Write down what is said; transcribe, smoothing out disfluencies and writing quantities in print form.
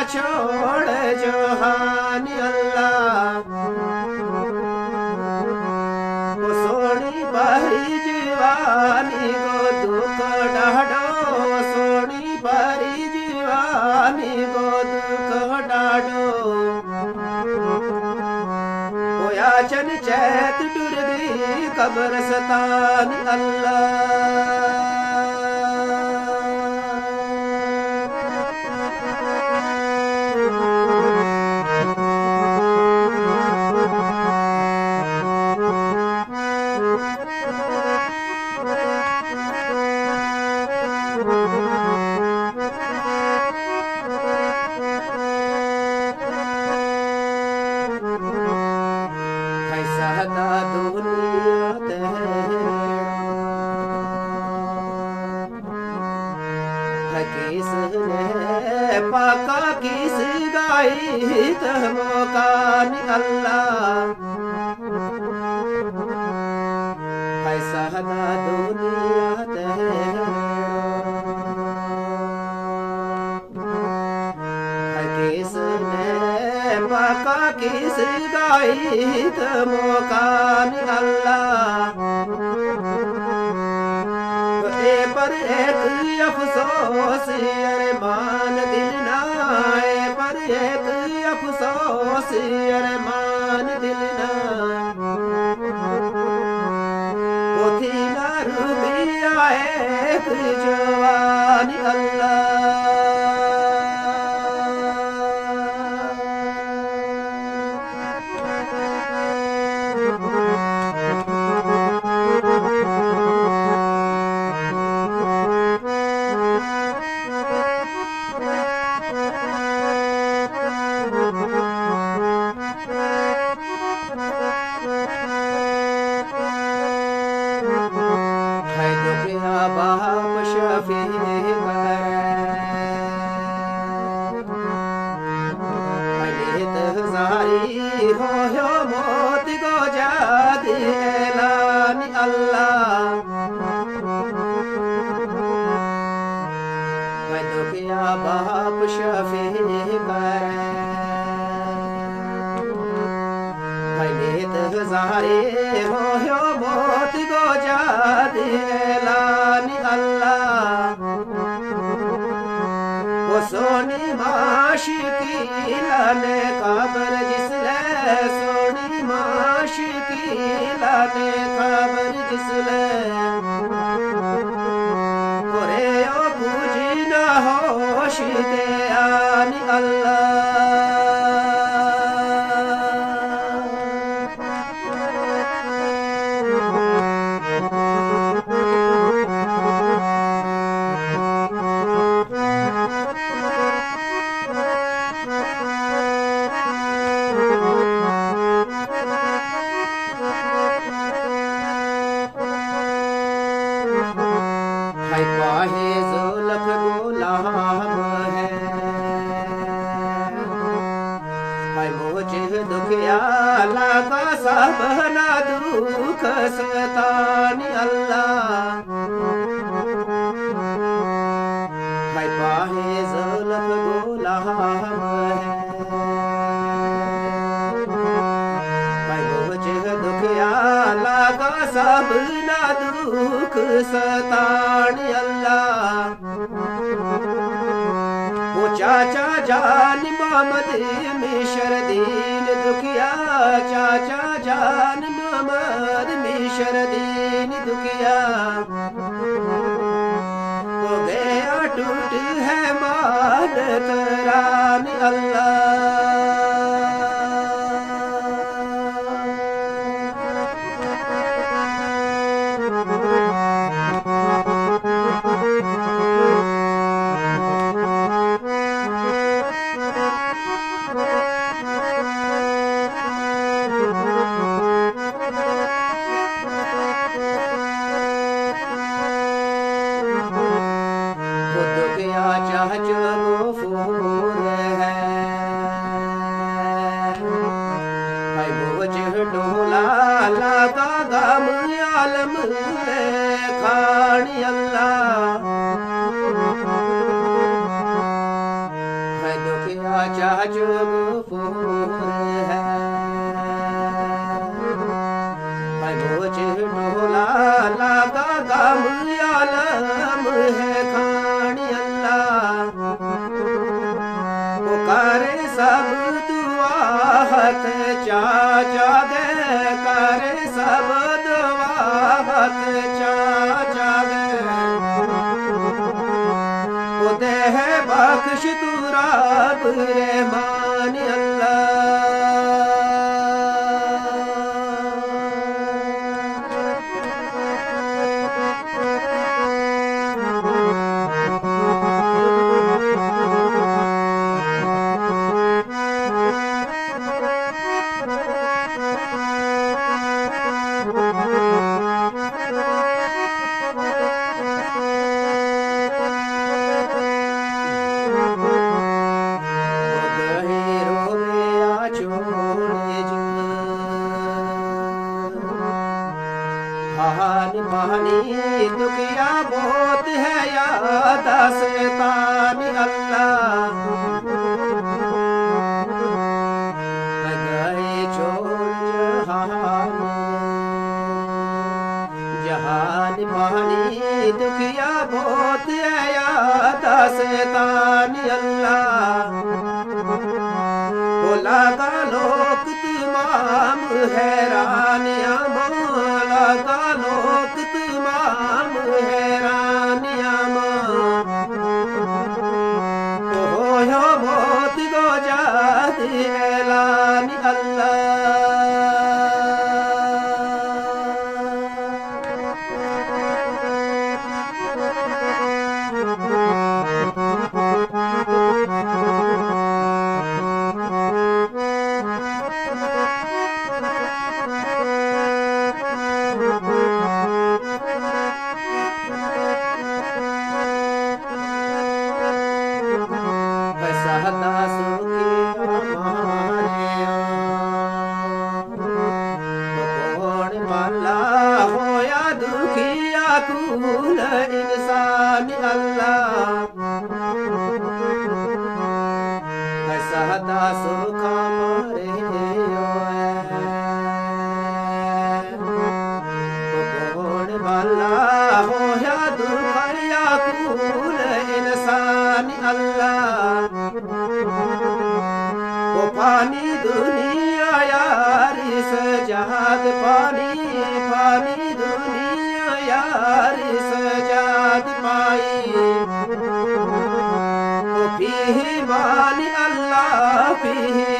छोड़ जोहानी अल्लाह सोनी बारी जीवानी को दुख डाडो सोनी बारी जीवानी को दुख डाडो होया चन चैत टुर गई कब्रस्तान अल्लाह पाका किस गाई तमोकान अल्लाह ऐसा ना दुनिया किसने पाका किस गाई तमोकान अल्लाह पर एक अफसोस अरमान दिल नाए पर एक अफसोस अरमान दिल ना पोथी ना रूबी आए जवान अल्लाह हो मौत को जाद ऐलान अल्लाह मैं दुखिया बाप शफी कर ज़ारे हो मौत को जाद ऐलान अल्लाह वो सोनी माशिकी लाने काबर जिसले सोनी माशिकी लाने काबर जिसले ओरे ओ पूजी ना होश दे आनी अल्लाह पाहे ज़ुल्फ़ गुलाम है हाय मुझे दुखिया लगा सब ना दुख सतानी अल्लाह हाय पाहे ज़ुल्फ़ गुलाम है हाय मुझे दुखिया लगा सब ना दुख सतानी अल्लाह वो चाचा जान मोहम्मद मिशर दीन दुखिया चाचा जान मोहम्मद मिशर दीन दुखिया वो गया टूट है मान तरान अल्लाह आलम खानी अल्लाह है दुखिया साचा जुगपुर है। बोझ ढोला लगा गम आलम है खानी अल्लाह। करे सब दुआ हथ चाचा गे, करे सब दुआ हथ चाचा गे। देह बख्श तू रब रहमान अल्लाह। हानि पानी दुखिया बहुत है याद शैतान अल्लाह। गए छोड़ जहान पानी दुखिया बहुत है याद शैतान अल्लाह। बोला का लोक तमाम हैरानियां, बोला का लोक तमाम हैरानियां। हो मौत गो जाद ऐलान अल्लाह। सहता सुखी हमारे कौन भला होया दुखिया कुल इंसान अल्लाह। सहता सुख हमारे कौन भला होया दुखिया कुल इंसान अल्लाह। वो पानी दुनिया यार इस जहाद पानी, पानी दुनिया यार इस जहाद पाई। वो फीही मान अल्लाह फीही